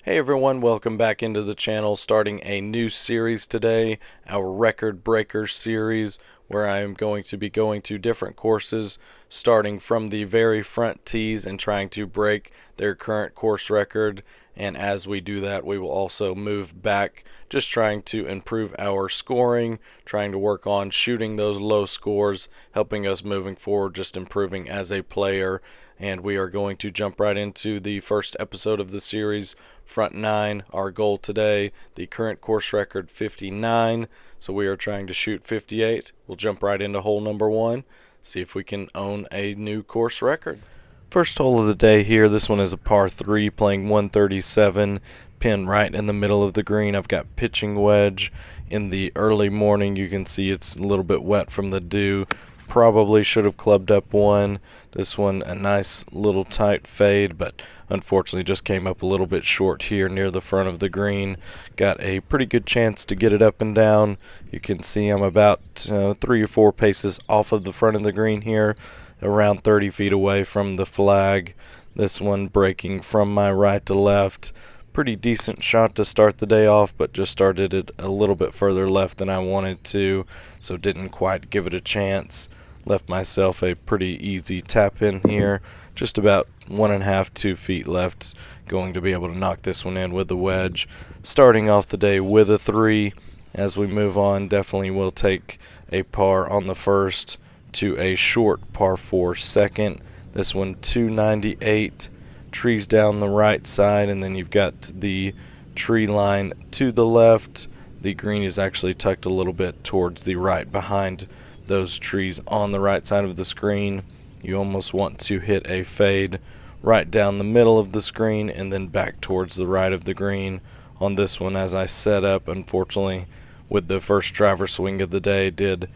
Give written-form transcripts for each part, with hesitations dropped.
Hey everyone, welcome back into the channel. Starting a new series today, our Record Breaker series, where I am going to be going to different courses, starting from the very front tees and trying to break their current course record. And as we do that, we will also move back, just trying to improve our scoring, trying to work on shooting those low scores, helping us moving forward, just improving as a player. And we are going to jump right into the first episode of the series, Front 9. Our goal today, the current course record 59, so we are trying to shoot 58. We'll jump right into hole number 1, see if we can own a new course record. First hole of the day here, this one is a par 3, playing 137, pin right in the middle of the green. I've got pitching wedge in the early morning. You can see it's a little bit wet from the dew. Probably should have clubbed up one. This one a nice little tight fade, but unfortunately just came up a little bit short here near the front of the green. Got a pretty good chance to get it up and down. You can see I'm about 3 or 4 paces off of the front of the green here, around 30 feet away from the flag. This one breaking from my right to left. Pretty decent shot to start the day off, but just started it a little bit further left than I wanted to, so didn't quite give it a chance. Left myself a pretty easy tap in here, just about 1.5 to 2 feet left. Going to be able to knock this one in with the wedge. Starting off the day with a 3. As we move on, definitely will take a par on the first to a short par 4 second. This one 298. Trees down the right side, and then you've got the tree line to the left. The green is actually tucked a little bit towards the right behind those trees on the right side of the screen. You almost want to hit a fade right down the middle of the screen and then back towards the right of the green. On this one, as I set up, unfortunately with the first driver swing of the day, did,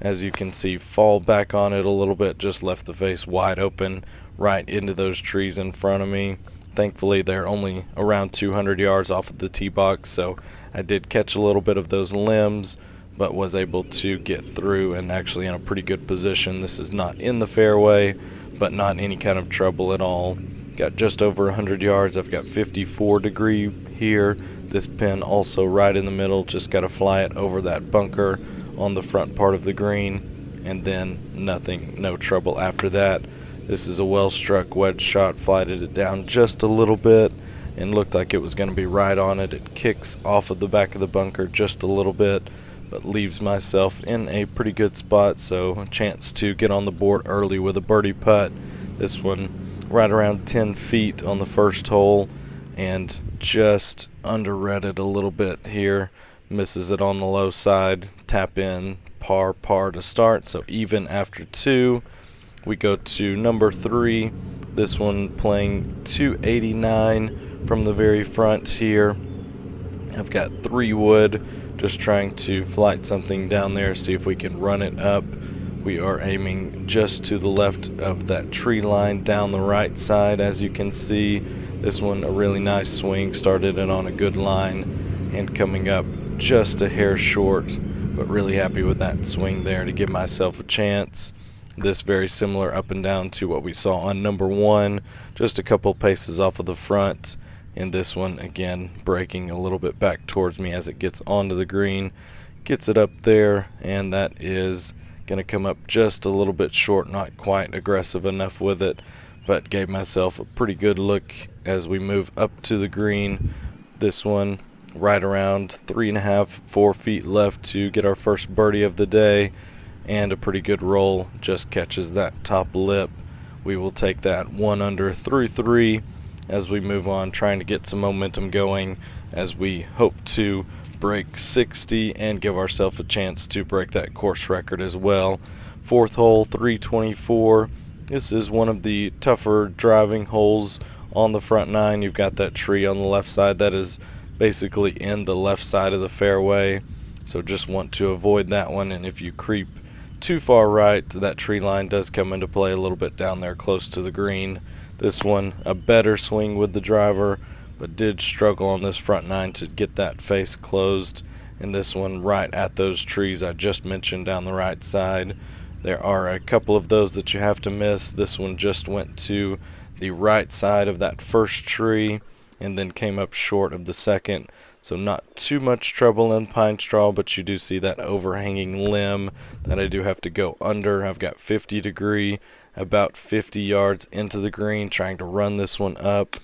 as you can see, fall back on it a little bit, just left the face wide open right into those trees in front of me. Thankfully they're only around 200 yards off of the tee box, so I did catch a little bit of those limbs, but was able to get through and actually in a pretty good position. This is not in the fairway, but not any kind of trouble at all. Got just over 100 yards. I've got 54 degree here. This pin also right in the middle. Just got to fly it over that bunker on the front part of the green, and then nothing, no trouble after that. This is a well struck wedge shot. Flighted it down just a little bit and looked like it was going to be right on it. It kicks off of the back of the bunker just a little bit, but leaves myself in a pretty good spot, so a chance to get on the board early with a birdie putt. This one right around 10 feet on the first hole, and just under-read it a little bit here. Misses it on the low side. Tap in, par to start, so even after 2. We go to number 3. This one playing 289 from the very front here. I've got 3 wood, just trying to flight something down there, see if we can run it up. We are aiming just to the left of that tree line down the right side. As you can see, this one a really nice swing. Started it on a good line and coming up just a hair short, but really happy with that swing there to give myself a chance. This very similar up and down to what we saw on number 1, just a couple paces off of the front. And this one again breaking a little bit back towards me as it gets onto the green. Gets it up there, and that is going to come up just a little bit short, not quite aggressive enough with it, but gave myself a pretty good look as we move up to the green. This one right around 3.5, 4 feet left to get our first birdie of the day, and a pretty good roll. Just catches that top lip. We will take that 1 under through 3 as we move on, trying to get some momentum going as we hope to break 60 and give ourselves a chance to break that course record as well. 4th hole, 324. This is one of the tougher driving holes on the front 9. You've got that tree on the left side that is basically in the left side of the fairway, so just want to avoid that one. And if you creep too far right, that tree line does come into play a little bit down there close to the green. This one a better swing with the driver, but did struggle on this front 9 to get that face closed. And this one right at those trees I just mentioned down the right side. There are a couple of those that you have to miss. This one just went to the right side of that first tree and then came up short of the second. So not too much trouble in pine straw, but you do see that overhanging limb that I do have to go under. I've got 50 degree, about 50 yards into the green, trying to run this one up.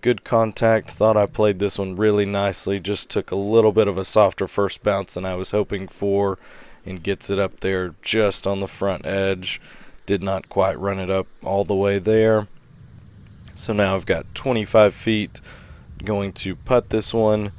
Good contact. Thought I played this one really nicely. Just took a little bit of a softer first bounce than I was hoping for, and gets it up there just on the front edge. Did not quite run it up all the way there. So now I've got 25 feet. Going to putt this one,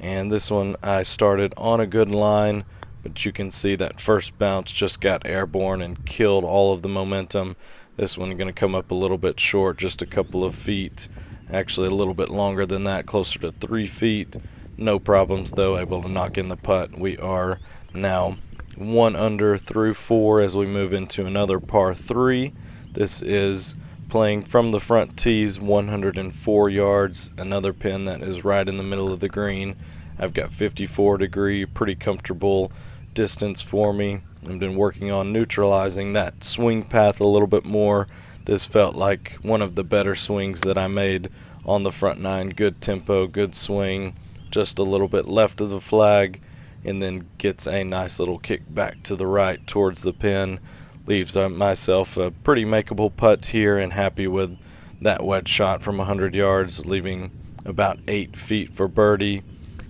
and this one I started on a good line, but you can see that first bounce just got airborne and killed all of the momentum. This one going to come up a little bit short, just a couple of feet. Actually a little bit longer than that, closer to 3 feet. No problems though, able to knock in the putt. We are now 1 under through 4 as we move into another par 3. This is playing from the front tees, 104 yards, another pin that is right in the middle of the green. I've got 54 degree, pretty comfortable distance for me. I've been working on neutralizing that swing path a little bit more. This felt like one of the better swings that I made on the front 9. Good tempo, good swing, just a little bit left of the flag, and then gets a nice little kick back to the right towards the pin. Leaves myself a pretty makeable putt here, and happy with that wedge shot from 100 yards, leaving about 8 feet for birdie.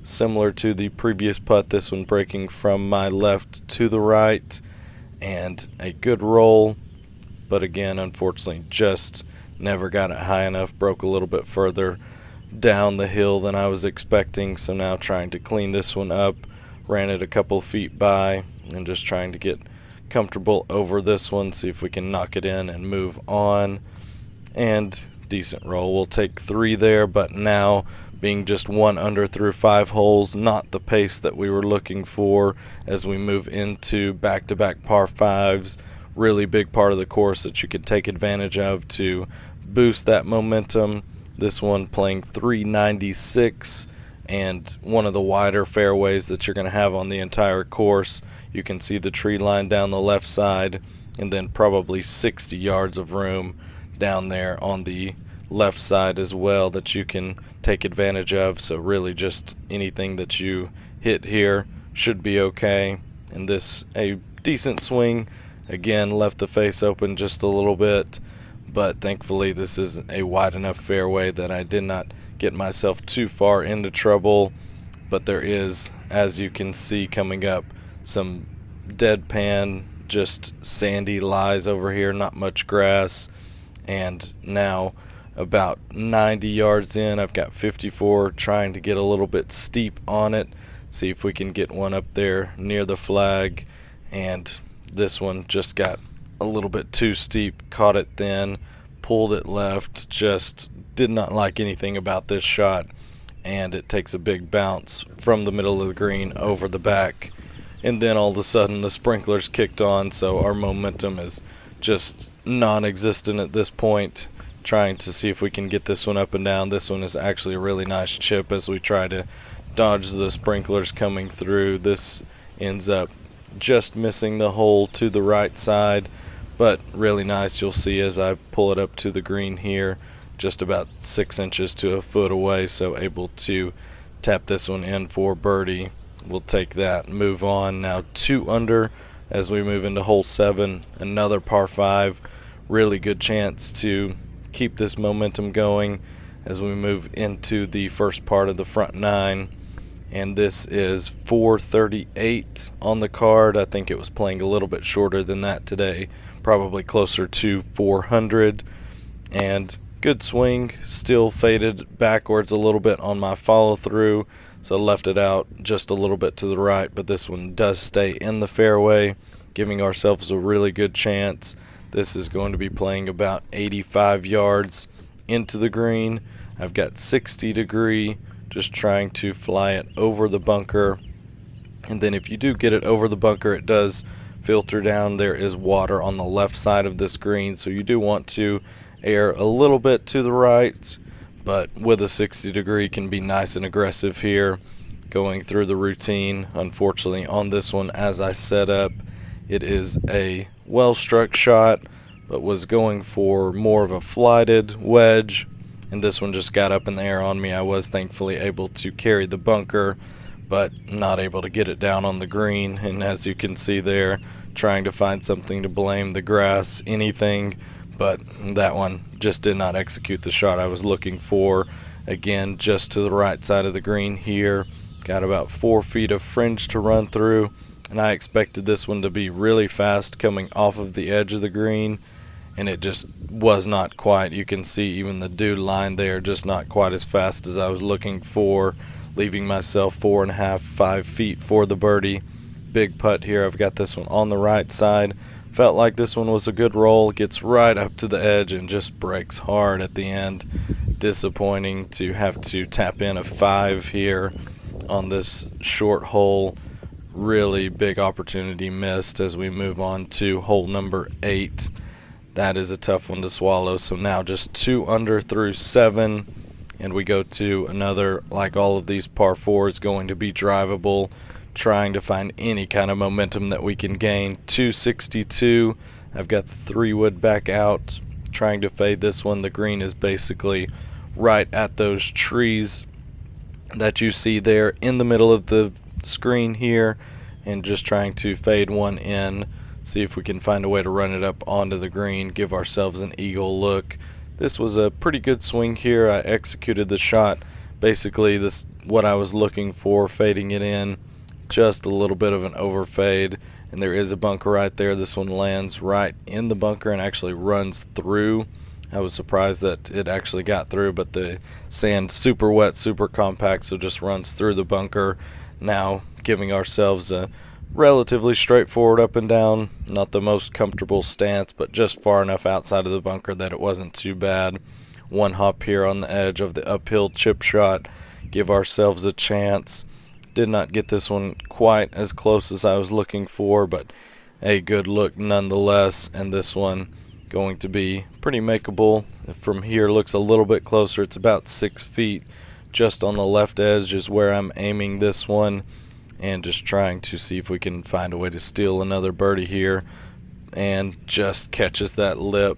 Similar to the previous putt, this one breaking from my left to the right, and a good roll, but again, unfortunately, just never got it high enough. Broke a little bit further down the hill than I was expecting, so now trying to clean this one up. Ran it a couple feet by, and just trying to get comfortable over this one, see if we can knock it in and move on. And decent roll. We'll take 3 there, but now being just 1 under through 5 holes, not the pace that we were looking for as we move into back-to-back par 5s. Really big part of the course that you can take advantage of to boost that momentum. This one playing 396, and one of the wider fairways that you're going to have on the entire course. You can see the tree line down the left side, and then probably 60 yards of room down there on the left side as well that you can take advantage of. So really just anything that you hit here should be okay. And this, a decent swing. Again, left the face open just a little bit, but thankfully this is a wide enough fairway that I did not get myself too far into trouble. But there is, as you can see coming up, some deadpan, just sandy lies over here, not much grass. And now about 90 yards in, I've got 54, trying to get a little bit steep on it, see if we can get one up there near the flag. And this one just got a little bit too steep, caught it thin, pulled it left. Just did not like anything about this shot, and it takes a big bounce from the middle of the green over the back, and then all of a sudden the sprinklers kicked on, so our momentum is just non-existent at this point. Trying to see if we can get this one up and down. This one is actually a really nice chip as we try to dodge the sprinklers coming through. This ends up just missing the hole to the right side, but really nice. You'll see as I pull it up to the green here, just about 6 inches to a foot away, so able to tap this one in for birdie. We'll take that, move on. Now 2 under as we move into hole 7, another par 5. Really good chance to keep this momentum going as we move into the first part of the front 9. And this is 438 on the card. I think it was playing a little bit shorter than that today, probably closer to 400. And good swing, still faded backwards a little bit on my follow through, so left it out just a little bit to the right, but this one does stay in the fairway, giving ourselves a really good chance. This is going to be playing about 85 yards into the green. I've got 60 degree, just trying to fly it over the bunker. And then if you do get it over the bunker, it does filter down. There is water on the left side of this green, so you do want to air a little bit to the right, but with a 60 degree can be nice and aggressive here. Going through the routine, unfortunately on this one, as I set up, it is a well struck shot, but was going for more of a flighted wedge, and this one just got up in the air on me. I was thankfully able to carry the bunker, but not able to get it down on the green. And as you can see there, trying to find something to blame, the grass, anything, but that one just did not execute the shot I was looking for. Again, just to the right side of the green here. Got about 4 feet of fringe to run through, and I expected this one to be really fast coming off of the edge of the green, and it just was not quite. You can see even the dew line there, just not quite as fast as I was looking for, leaving myself 4.5, 5 feet for the birdie. Big putt here. I've got this one on the right side. Felt like this one was a good roll. Gets right up to the edge and just breaks hard at the end. Disappointing to have to tap in a 5 here on this short hole. Really big opportunity missed as we move on to hole number 8. That is a tough one to swallow. So now just 2 under through 7, and we go to another, like all of these par 4s, going to be drivable, trying to find any kind of momentum that we can gain. 262. I've got the 3-wood back out, trying to fade this one. The green is basically right at those trees that you see there in the middle of the screen here, and just trying to fade one in, see if we can find a way to run it up onto the green, give ourselves an eagle look. This was a pretty good swing here. I executed the shot basically this what I was looking for, fading it in, just a little bit of an overfade, and there is a bunker right there. This one lands right in the bunker and actually runs through. I was surprised that it actually got through, but the sand super wet, super compact, so just runs through the bunker. Now giving ourselves a relatively straightforward up and down, not the most comfortable stance, but just far enough outside of the bunker that it wasn't too bad. One hop here on the edge of the uphill chip shot, give ourselves a chance. Did not get this one quite as close as I was looking for, but a good look nonetheless. And this one going to be pretty makeable. From here looks a little bit closer. It's about 6 feet. Just on the left edge is where I'm aiming this one, and just trying to see if we can find a way to steal another birdie here, and just catches that lip.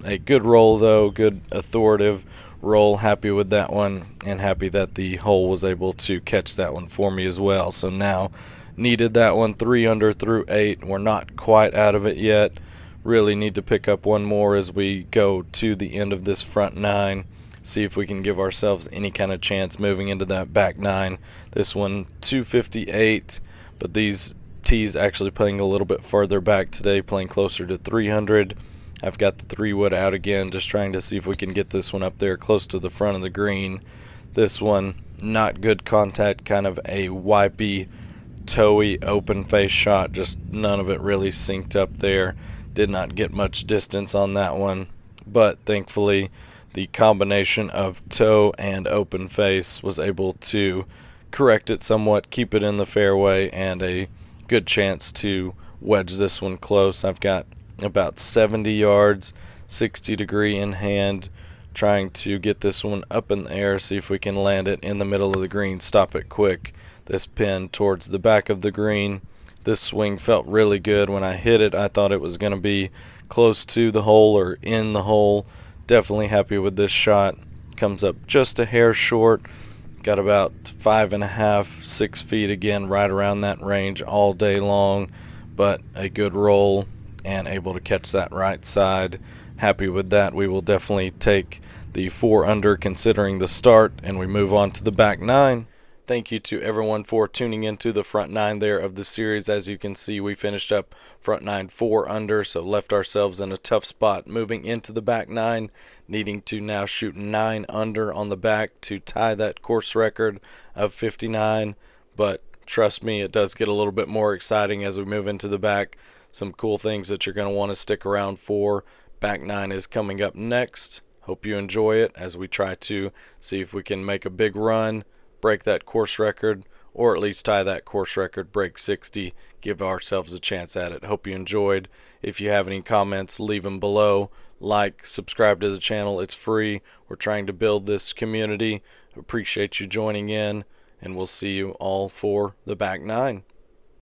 A good roll though, good authoritative roll. Happy with that one, and happy that the hole was able to catch that one for me as well. So now needed that one. 3 under through 8. We're not quite out of it yet. Really need to pick up one more as we go to the end of this front 9. See if we can give ourselves any kind of chance moving into that back 9. This one 258, but these tees actually playing a little bit further back today, playing closer to 300. I've got the 3-wood out again, just trying to see if we can get this one up there close to the front of the green. This one not good contact, kind of a wipey, toey, open face shot. Just none of it really synced up there. Did not get much distance on that one, but thankfully the combination of toe and open face was able to correct it somewhat, keep it in the fairway, and a good chance to wedge this one close. I've got about 70 yards, 60 degree in hand, trying to get this one up in the air, see if we can land it in the middle of the green, stop it quick. This pin towards the back of the green. This swing felt really good. When I hit it, I thought it was going to be close to the hole or in the hole. Definitely happy with this shot. Comes up just a hair short. Got about 5.5, 6 feet again, right around that range all day long. But a good roll and able to catch that right side. Happy with that. We will definitely take the 4 under considering the start, and we move on to the back 9. Thank you to everyone for tuning into the front 9 there of the series. As you can see, we finished up front 9 4 under, so left ourselves in a tough spot moving into the back 9, needing to now shoot 9 under on the back to tie that course record of 59. But trust me, it does get a little bit more exciting as we move into the back. Some cool things that you're going to want to stick around for. Back 9 is coming up next. Hope you enjoy it as we try to see if we can make a big run, break that course record, or at least tie that course record, break 60, give ourselves a chance at it. Hope you enjoyed. If you have any comments, leave them below. Like, subscribe to the channel. It's free. We're trying to build this community. Appreciate you joining in, and we'll see you all for the back 9.